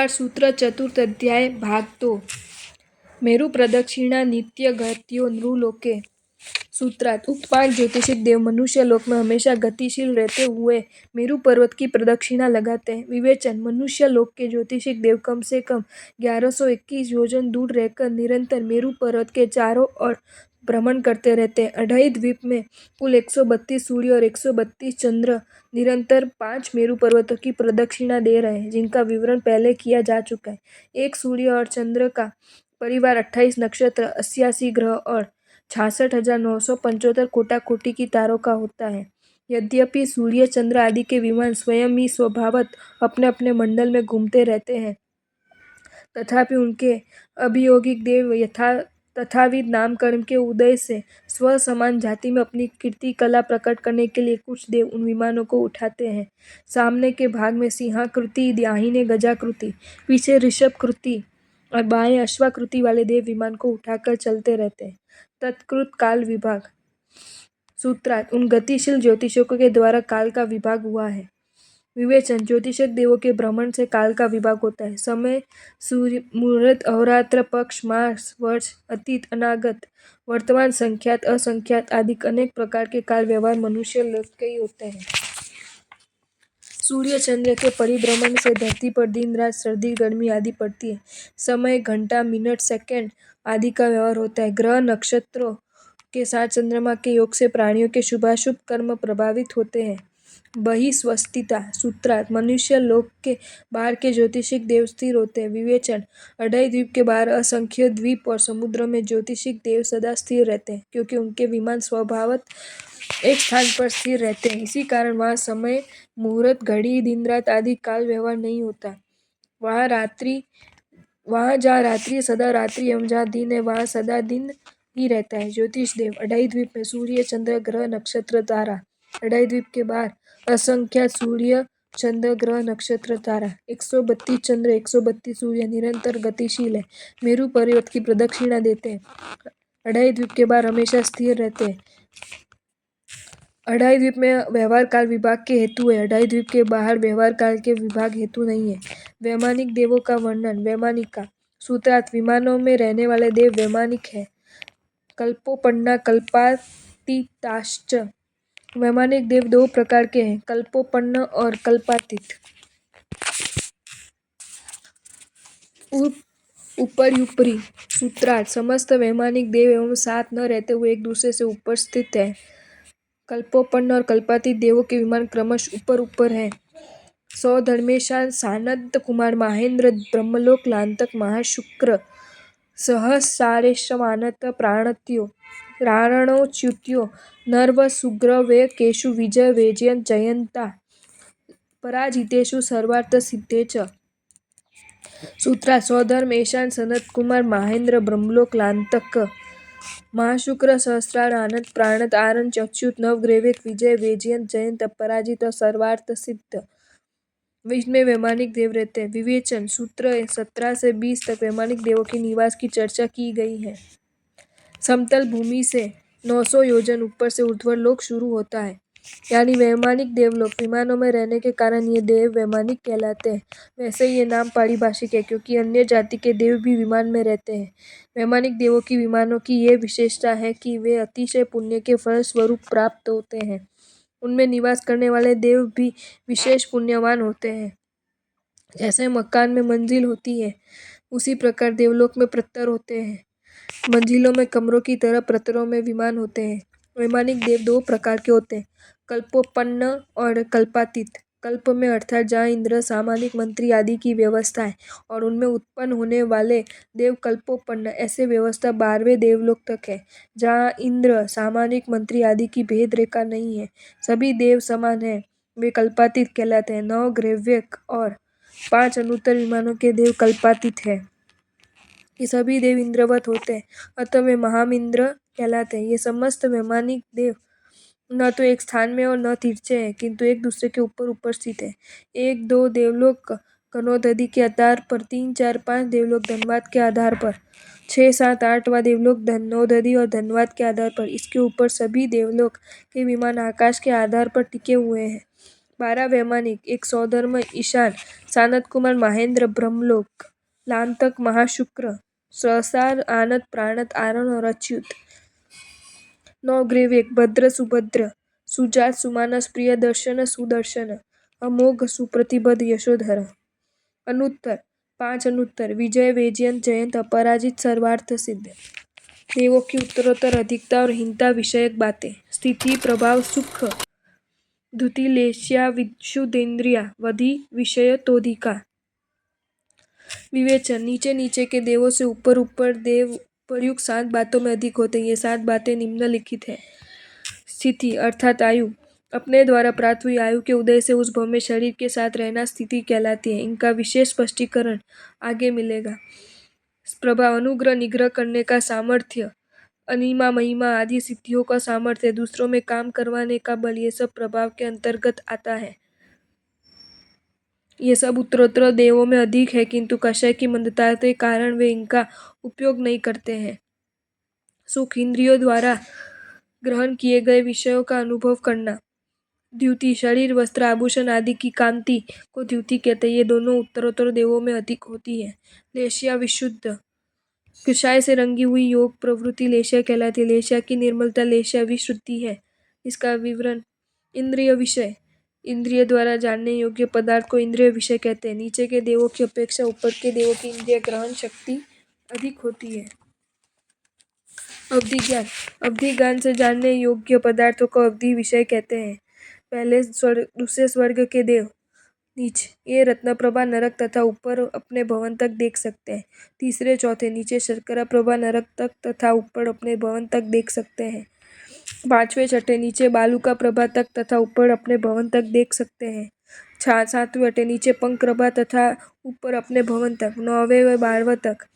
परिवार सूत्र चतुर्थ अध्याय भाग 2 मेरु प्रदक्षिणा नित्य गत्यो नृलोके। सूत्रार्थ उक्त 5 ज्योतिषिक देव मनुष्य लोक में हमेशा गतिशील रहते हुए मेरु पर्वत की प्रदक्षिणा लगाते हैं। विवेचन मनुष्य लोक के ज्योतिषिक देव कम से कम 1121 योजन दूर रहकर निरंतर मेरु पर्वत के चारों ओर भ्रमण करते रहते हैं। अढ़ाई द्वीप में कुल 132 सूर्य और 132 चंद्र निरंतर 5 मेरु पर्वतों की प्रदक्षिणा दे रहे हैं, जिनका विवरण पहले किया जा चुका है। एक सूर्य और चंद्र का परिवार 28 नक्षत्र, 88 ग्रह और 66,975 कोटि की तारों का होता है। यद्यपि सूर्य चंद्र आदि के विमान स्वयं ही स्वभावतः अपने अपने मंडल में घूमते रहते हैं, तथापि उनके अभियोगिक देव तथाविध नामकरण के उदय से स्व समान जाति में अपनी कीर्ति कला प्रकट करने के लिए कुछ देव उन विमानों को उठाते हैं। सामने के भाग में सिंहाकृति, दाहिने गजाकृति, पीछे ऋषभकृति और बाएं अश्वाकृति वाले देव विमान को उठाकर चलते रहते हैं। तत्कृत काल विभाग। सूत्रार्थ उन गतिशील ज्योतिषकों के द्वारा काल का विभाग हुआ है। विवेचन ज्योतिषक देवों के भ्रमण से काल का विभाग होता है। समय, सूर्य, मुहूर्त, अहोरात्र, पक्ष, मास, वर्ष, अतीत, अनागत, वर्तमान, संख्यात, असंख्यात आदि अनेक प्रकार के काल व्यवहार मनुष्य लोक के ही होते हैं। सूर्य चंद्र के परिभ्रमण से धरती पर दिन रात, सर्दी गर्मी आदि पड़ती है। समय, घंटा, मिनट, सेकंड आदि का व्यवहार होता है। ग्रह नक्षत्रों के साथ चंद्रमा के योग से प्राणियों के शुभाशुभ कर्म प्रभावित होते हैं। बहिस्वस्थिता। सूत्रार्थ मनुष्य लोक के बाहर के ज्योतिषिक देव स्थिर होते हैं। विवेचन अढ़ाई द्वीप के बाहर असंख्य द्वीप और समुद्रों में ज्योतिषिक देव सदा स्थिर रहते हैं, क्योंकि उनके विमान स्वभावतः एक स्थान पर स्थिर रहते हैं। इसी कारण वहाँ समय, मुहूर्त, घड़ी, दिन रात आदि काल व्यवहार नहीं होता। वहाँ जहाँ रात्रि है सदा रात्रि एवं जहाँ दिन है वहाँ सदा दिन ही रहता है। ज्योतिष देव अढ़ाई द्वीप में सूर्य चंद्र ग्रह नक्षत्र तारा। अढ़ाई द्वीप के बाहर असंख्यात सूर्य चंद्र ग्रह नक्षत्र तारा। 132 चंद्र 132 सूर्य निरंतर गतिशील है, मेरु पर्वत की प्रदक्षिणा देते हैं। अढ़ाई द्वीप के बाहर हमेशा स्थिर रहते हैं। अढ़ाई द्वीप में व्यवहार काल विभाग के हेतु है, अढ़ाई द्वीप के बाहर व्यवहार काल के विभाग हेतु नहीं है। वैमानिक देवों का वर्णन। वैमानिका। सूत्रार्थ विमानों में रहने वाले देव वैमानिक है। कल्पोपन्ना कल्पातीताश्च। वैमानिक देव 2 प्रकार के हैं, कल्पोपन्न और कल्पातीत। ऊपरी। सूत्रार्थ समस्त वैमानिक देव एवं साथ न रहते हुए एक दूसरे से ऊपर स्थित है। कल्पोपन्न और कल्पातीत देवों के विमान क्रमशः ऊपर है। सौधर्मेशान सानंद कुमार महेंद्र ब्रह्मलोक लांतक महाशुक्र सहस्रारेशमानत प्राणत्यो रारणोच्युत्यो नर्व सुग्रवे केशु विजय वैजयंत जयंता पराजितेषु सर्वार्थ सिद्धे च। सूत्रार्थ सौधर्म ईशान सनत कुमार महेंद्र ब्रह्मलोक लांतक महाशुक्र सहस्रार आनंद प्राणत आरण अच्युत नवग्रह विजय वैजयंत जयंत पराजित और सर्वार्थ सिद्ध में वैमानिक देव रहते हैं। विवेचन सूत्र 17 से 20 तक वैमानिक देवों के निवास की चर्चा की गई है। समतल भूमि से 900 योजन ऊपर से ऊर्ध्वर लोक शुरू होता है, यानी वैमानिक देवलोक। विमानों में रहने के कारण ये देव वैमानिक कहलाते हैं। वैसे ये नाम पारिभाषिक है, क्योंकि अन्य जाति के देव भी विमान में रहते हैं। वैमानिक देवों की विमानों की ये विशेषता है कि वे अतिशय पुण्य के फल स्वरूप प्राप्त होते हैं। उनमें निवास करने वाले देव भी विशेष पुण्यवान होते हैं। जैसे मकान में मंजिल होती है, उसी प्रकार देवलोक में प्रतर होते हैं। मंजिलों में कमरों की तरह प्रतरों में विमान होते हैं। वैमानिक देव 2 प्रकार के होते हैं, कल्पोपन्न और कल्पातीत। कल्प में अर्थात जहाँ इंद्र, सामानिक मंत्री आदि की व्यवस्था है और उनमें उत्पन्न होने वाले देव कल्पोपन्न। ऐसे व्यवस्था 12वें देवलोक तक है, जहाँ इंद्र, सामानिक मंत्री आदि की भेद रेखा नहीं है, सभी देव समान है, वे कल्पातीत कहलाते हैं। 9 ग्रव्यक और 5 अनुत्तर विमानों के देव कल्पातीत है। ये सभी देव इंद्रवत होते हैं, अतः वे महामिंद्र कहलाते हैं। ये समस्त वैमानिक देव न तो एक स्थान में और न तिरछे हैं, किंतु एक दूसरे के ऊपर स्थित है। 1-2 देवलोक कनोदधि के आधार पर, 3, 4, 5 देवलोक धनवाद के आधार पर, 6, 7, 8वां देवलोक धनोदधि और धनवाद के आधार पर। इसके ऊपर सभी देवलोक के विमान आकाश के आधार पर टिके हुए हैं। 12 वैमानिक, एक सौधर्म ईशान, सानत कुमार महेंद्र ब्रह्मलोक, लांतक महाशुक्र, सहसार आनत प्राणत आरण और अच्युत। 9 ग्रीवेक, भद्र सुभद्र, सुजात सुमानस प्रियदर्शन सुदर्शन, अमोघ सुप्रतिबद्ध यशोधर। अनुत्तर 5 अनुत्तर, विजय वैजयंत जयंत अपराजित सर्वार्थ सिद्ध। देवों की उत्तरोत्तर अधिकता और हीनता विषयक बातें। स्थिति प्रभाव सुख धुति लेश्या विशुद्धेन्द्रिया वधि विषय तोधिका। विवेचन नीचे नीचे के देवों से ऊपर ऊपर देव प्रयुक्त 7 बातों में अधिक होते हैं। ये 7 बातें निम्नलिखित है। स्थिति अर्थात आयु, अपने द्वारा प्राप्त हुई आयु के उदय से उस भौम्य शरीर के साथ रहना स्थिति कहलाती है। इनका विशेष स्पष्टीकरण आगे मिलेगा। प्रभाव अनुग्रह निग्रह करने का सामर्थ्य, अनिमा महिमा आदि सिद्धियों का सामर्थ्य, दूसरों में काम करवाने का बल, ये सब प्रभाव के अंतर्गत आता है। ये सब उत्तरोत्तर देवों में अधिक है, किंतु कषाय की मंदता के कारण वे इनका उपयोग नहीं करते हैं। सुख इंद्रियों द्वारा ग्रहण किए गए विषयों का अनुभव करना। द्युति शरीर वस्त्र आभूषण आदि की कांति को द्युति कहते हैं। ये दोनों उत्तरोत्तर देवों में अधिक होती है। लेश्या विशुद्ध, कषाय से रंगी हुई योग प्रवृत्ति लेश्या कहलाती है। लेश्या की निर्मलता लेश्या विशुद्धि है। इसका विवरण। इंद्रिय विषय, इंद्रिय द्वारा जानने योग्य पदार्थ को इंद्रिय विषय कहते हैं। नीचे के देवों की अपेक्षा ऊपर के देवों की इंद्रिय ग्रहण शक्ति अधिक होती है। अवधि ज्ञान, अवधि ज्ञान से जानने योग्य पदार्थों को अवधि विषय कहते हैं। पहले स्वर्ग दूसरे स्वर्ग के देव नीच, ये रत्न प्रभा नरक तथा ऊपर अपने भवन तक देख सकते हैं। तीसरे चौथे नीचे शर्करा प्रभा नरक तक तथा ऊपर अपने भवन तक देख सकते हैं। पांचवें छठे नीचे बालू का प्रभा तक तथा ऊपर अपने भवन तक देख सकते हैं। सातवें अठे नीचे पंख प्रभा तथा ऊपर अपने भवन तक। 9वें व 12वें तक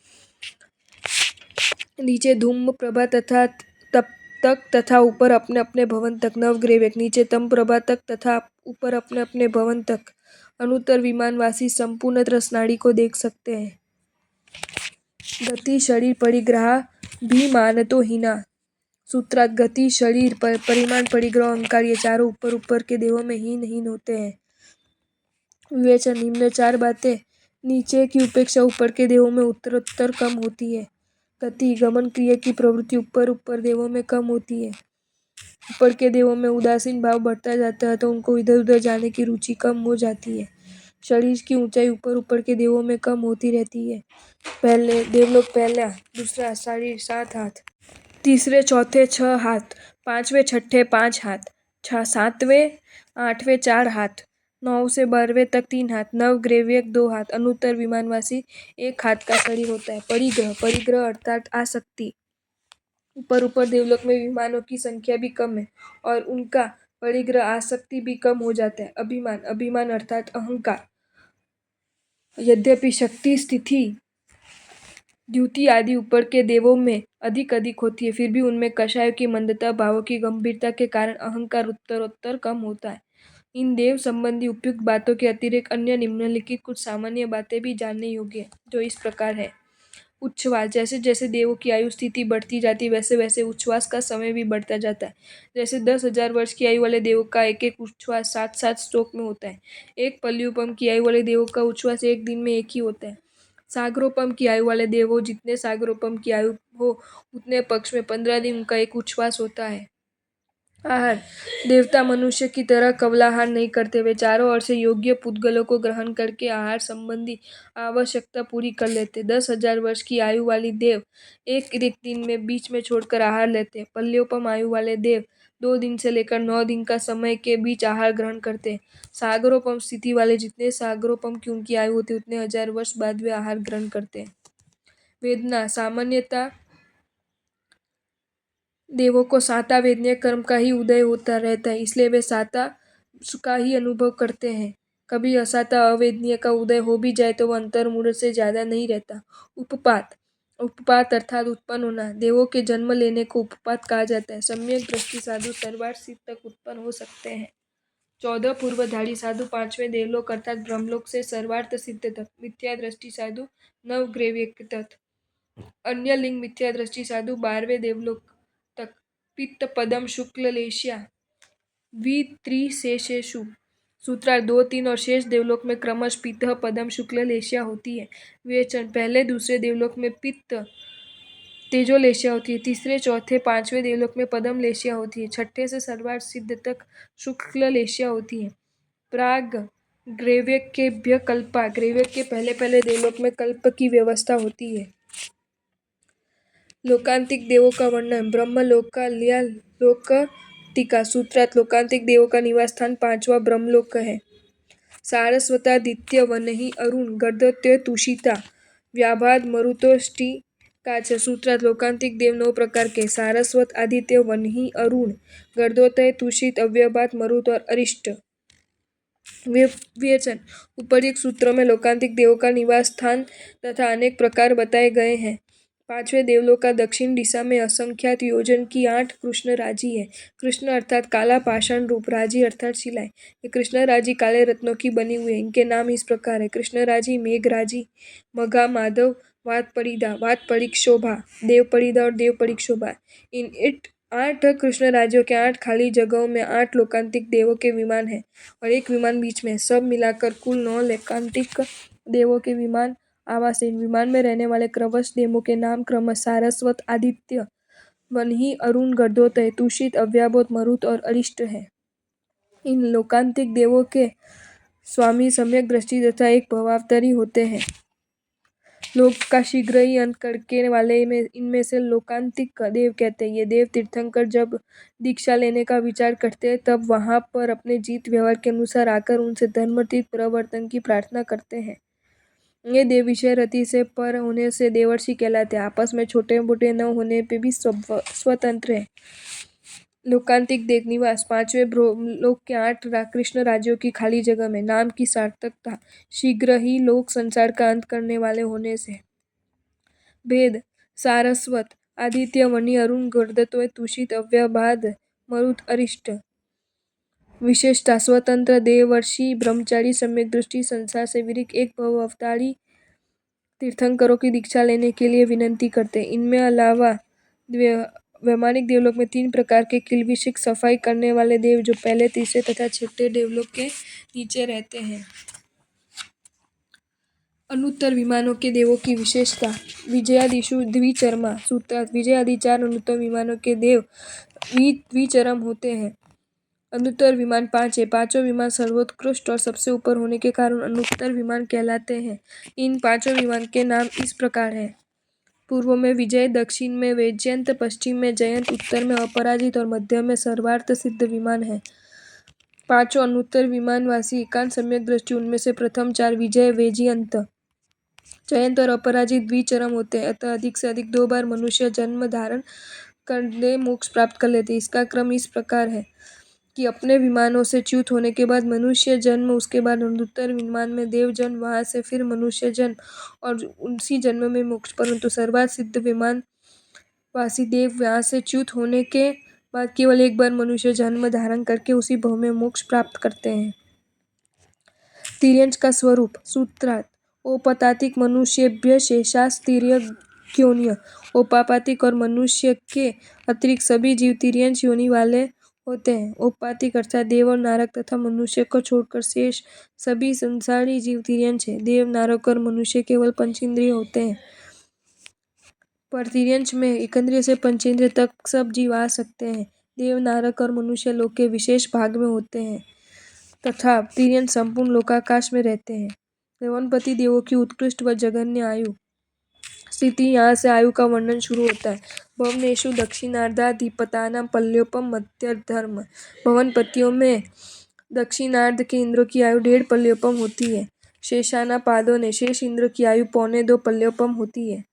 नीचे धूम प्रभा तथा तप तक तथा ऊपर अपने अपने भवन तक। 9 ग्रीवेक, नीचे तम प्रभा तक तथा ऊपर अपने अपने भवन तक। अनुत्तर विमानवासी संपूर्ण रसनाड़ी को देख सकते हैं। गति शरीर परिग्रह भी मानतो हीना। सूत्रार्थ गति शरीर परिमाण परिग्रह अहंकार, ये चारों ऊपर ऊपर के देवों में हीन होते हैं। विवेचन निम्न 4 बातें नीचे की उपेक्षा ऊपर के देवों में उत्तरोत्तर कम होती है। गति गमन क्रिया की प्रवृत्ति ऊपर ऊपर देवों में कम होती है। ऊपर के देवों में उदासीन भाव बढ़ता जाता है तो उनको इधर उधर जाने की रुचि कम हो जाती है। शरीर की ऊंचाई ऊपर ऊपर के देवों में कम होती रहती है। पहले देवलोक पहला दूसरा शरीर 7 हाथ, तीसरे चौथे 6 हाथ, पांचवें छठे 5 हाथ, 7वें 8वें 4 हाथ, 9 से 12वें तक 3 हाथ, 9 ग्रीवेक 2 हाथ। अनुत्तर विमानवासी 1 हाथ का शरीर होता है। परिग्रह, परिग्रह अर्थात आसक्ति, ऊपर ऊपर देवलोक में विमानों की संख्या भी कम है और उनका परिग्रह आसक्ति भी कम हो जाता है। अभिमान, अभिमान अर्थात अहंकार। यद्यपि शक्ति स्थिति द्युति आदि ऊपर के देवों में अधिक होती है, फिर भी उनमें कषायों की मंदता भावों की गंभीरता के कारण अहंकार उत्तरोत्तर कम होता है। इन देव संबंधी उपयुक्त बातों के अतिरिक्त अन्य निम्नलिखित कुछ सामान्य बातें भी जानने योग्य है, जो इस प्रकार है। उच्छ्वास, जैसे जैसे देवों की आयु स्थिति बढ़ती जाती वैसे वैसे उच्छ्वास का समय भी बढ़ता जाता है। जैसे 10,000 वर्ष की आयु वाले देवों का एक एक उच्छ्वास 7 स्ट्रोक में होता है। एक पल्युपम की आयु वाले देवों का उच्छ्वास एक दिन में एक ही होता है। सागरोपम की आयु वाले देवों जितने सागरोपम की आयु हो उतने पक्ष में 15 दिन उनका एक उच्छ्वास होता है। आहार, देवता मनुष्य की तरह कवलाहार नहीं करते, वे चारों ओर से योग्य पुद्गलों को ग्रहण करके आहार संबंधी आवश्यकता पूरी कर लेते। 10,000 वर्ष की आयु वाली देव एक दिन में बीच में छोड़कर आहार लेते। पल्योपम आयु वाले देव 2 दिन से लेकर 9 दिन का समय के बीच आहार ग्रहण करते। सागरोपम स्थिति वाले जितने सागरोपम की उनकी आयु होती उतने 1000 वर्ष बाद वे आहार ग्रहण करते। वेदना, सामान्यता देवों को साता वेदनीय कर्म का ही उदय होता रहता है, इसलिए वे साता का ही अनुभव करते हैं। कभी असाता अवेदनीय का उदय हो भी जाए तो वह अंतर्मुहूर्त से ज्यादा नहीं रहता। उपपात, उपपात अर्थात उत्पन्न होना, देवों के जन्म लेने को उपपात कहा जाता है। सम्यक दृष्टि साधु सर्वार्थ सिद्ध तक उत्पन्न हो सकते हैं। 14 पूर्वधारी साधु 5वें देवलोक अर्थात ब्रह्मलोक से सर्वार्थ सिद्ध तक। मिथ्या दृष्टि साधु 9 ग्रीवेक तक। अन्य लिंग मिथ्या दृष्टि साधु 12वें देवलोक तक। पित्त पदम शुक्ल लेश्या द्वित्रिशेषेषु सूत्रार्थ 2, 3 और शेष देवलोक में क्रमश पित्त, पदम, शुक्ल लेशिया होती है। विवेचन पहले दूसरे देवलोक में पित्त तेजो लेशिया होती है। तीसरे, चौथे, पांचवें देवलोक में पदम लेशिया होती है। छठे से सर्वार्थ सिद्ध तक शुक्ल लेशिया होती है। प्राग ग्रैव्यकेभ्य कल्पा, ग्रैव्यक के पहले पहले देवलोक में कल्प की व्यवस्था होती है। लोकांतिक देवों का वर्णन ब्रह्मलोक टीका सूत्रार्थ लोकांतिक देवों का निवास स्थान पांचवा ब्रह्मलोक है। सारस्वतादित्य वन्हि अरुण गर्दत्य तुषिता व्याभाद मरुतोष्टिका सूत्रार्थ लोकांतिक देव 9 प्रकार के सारस्वत, आदित्य, वन्हि, अरुण, गर्दोतय, तुषित, अव्यभात, मरुत और अरिष्ट। विवेचन उपर्युक्त सूत्रों में लोकांतिक देवों का निवास स्थान तथा अनेक प्रकार बताए गए हैं। पांचवें देवलोक का दक्षिण दिशा में असंख्यात योजन की 8 कृष्ण राजी है। कृष्ण अर्थात काला पाषाण रूप, राजी अर्थात शिलाएं। ये कृष्ण राजी काले रत्नों की बनी हुई है। इनके नाम इस प्रकार है: कृष्ण राजी, मेघराजी, मघा, माधव, वातपड़िक्षोभा, देवपड़िदा और देवपड़िक्षोभा। इन 8 कृष्ण राज्यों के 8 खाली जगहों में 8 लोकांतिक देवों के विमान हैं और एक विमान बीच में। सब मिलाकर कुल 9 लोकांतिक देवों के विमान आवास है। इन विमान में रहने वाले क्रमश देवों के नाम क्रमश सारस्वत, आदित्य, वन्हि, अरुण, गर्दोतय, तुषित, अव्याभोत, मरुत और अरिष्ट है। इन लोकांतिक देवों के स्वामी सम्यक दृष्टि तथा एक भवावतारी होते हैं। लोक का शीघ्र ही अंत करने वाले इनमें से लोकांतिक देव कहते हैं। ये देव तीर्थंकर जब दीक्षा लेने का विचार करते हैं तब वहां पर अपने जीत व्यवहार के अनुसार आकर उनसे धर्मतीर्थ प्रवर्तन की प्रार्थना करते हैं। ये देव विषय रति से पर होने से देवर्षि कहलाते हैं। आपस में छोटे मोटे न होने पे भी स्वतंत्र है। लोकांतिक देव निवास पांचवें लोक के 8 कृष्ण राज्यों की खाली जगह में। नाम की सार्थकता शीघ्र ही लोक संसार का अंत करने वाले होने से। भेद सारस्वत, आदित्य, वन्हि, अरुण, गर्दत्य, तुषित, अव्यभाद, मरुत, अरिष्ट। विशेषता स्वतंत्र, देवर्षि, ब्रह्मचारी, सम्यक दृष्टि, संसार से विरक्त, एक भवअवतारी तीर्थंकरों की दीक्षा लेने के लिए विनंती करते हैं। इनमें अलावा वैमानिक देवलोक में 3 प्रकार के किल्बिषिक सफाई करने वाले देव जो पहले, तीसरे तथा छठे देवलोक के नीचे रहते हैं। अनुत्तर विमानों के देवों की विशेषता विजयादिषु द्विचरमा सूत्रार्थ विजय आदि 4 अनुत्तर विमानों के देव द्विचरम होते हैं। अनुत्तर विमान 5 है। पांचों विमान सर्वोत्कृष्ट और सबसे ऊपर होने के कारण अनुत्तर विमान कहलाते हैं। इन पांचों विमान के नाम इस प्रकार हैं: पूर्व में विजय, दक्षिण में वैजयंत, पश्चिम में जयंत, उत्तर में अपराजित और मध्य में सर्वार्थ सिद्ध विमान है। पांचों अनुत्तर विमानवासी एकांत सम्यक दृष्टि। उनमें से प्रथम 4 विजय, वैजयंत, जयंत और अपराजित द्विचरम होते हैं। अतः अधिक से अधिक 2 बार मनुष्य जन्म धारण करके मोक्ष प्राप्त कर लेते हैं। इसका क्रम इस प्रकार है कि अपने विमानों से च्युत होने के बाद मनुष्य जन्म, उसके बाद अनुत्तर विमान में देव जन्म, वहां से फिर मनुष्य जन्म और उसी जन्म में मोक्ष। परंतु सर्वार्थ सिद्ध विमान वासी देव यहाँ से च्युत होने के बाद केवल एक बार मनुष्य जन्म धारण करके उसी भव में मोक्ष प्राप्त करते हैं। तिर्यंच का स्वरूप सूत्रार्थ औपतातिक मनुष्येभ्य शेषास तिर्यग्योनिय। औपापातिक और मनुष्य के अतिरिक्त सभी जीव तिर्यंच योनि वाले होते हैं। औपातिक अर्थात देव और नारक तथा मनुष्य को छोड़कर शेष सभी संसारी जीव तिर्यंच है। देव, नारक और मनुष्य केवल पंचेंद्रिय होते हैं, पर तिर्यंच में एकंद्रिय से पंचेंद्रिय तक सब जीव आ सकते हैं। देव, नारक और मनुष्य लोक के विशेष भाग में होते हैं तथा तिर्यंच संपूर्ण लोकाकाश में रहते हैं। वनपति देवों की उत्कृष्ट व जघन्य आयु स्थिति। यहाँ से आयु का वर्णन शुरू होता है। भवनेषु दक्षिणार्धाधिपतानां पल्योपम मध्यधर्म। भवनपतियों में दक्षिणार्ध के इंद्रों की आयु 1.5 पल्योपम होती है। शेषाना पादों ने शेष इंद्र की आयु 1.25 पल्योपम होती है।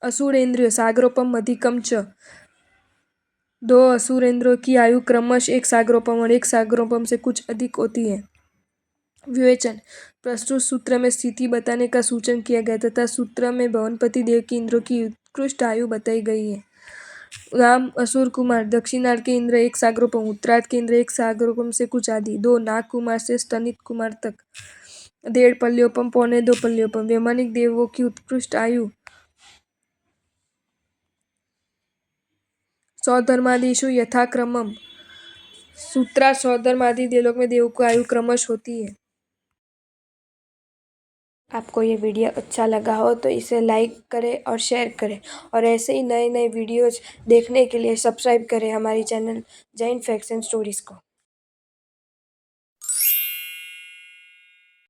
असुरेंद्रिय सागरोपम अधिकम च। 2 असुरेंद्रों की आयु क्रमश 1 सागरोपम और 1 सागरोपम से कुछ अधिक होती है। विवेचन प्रस्तुत सूत्र में स्थिति बताने का सूचन किया गया तथा सूत्र में भवनपति देव की इंद्रों की उत्कृष्ट आयु बताई गई है। राम असुर कुमार दक्षिणार्ध के इंद्र 1 सागरोपम, उत्तरार्ध के इंद्र 1 सागरोपम से कुछ आदि। 2 नाग कुमार से स्तनित कुमार तक 1.5 पल्योपम, 1.25 पल्योपम। वैमानिक देवों की उत्कृष्ट आयु स्वधर्मादिषु यथाक्रमम् सूत्रा सौदर्म आदि देवलोक में देवों की आयु क्रमश होती है। आपको ये वीडियो अच्छा लगा हो तो इसे लाइक करें और शेयर करें, और ऐसे ही नए नए वीडियोज़ देखने के लिए सब्सक्राइब करें हमारी channel Jain facts and stories को।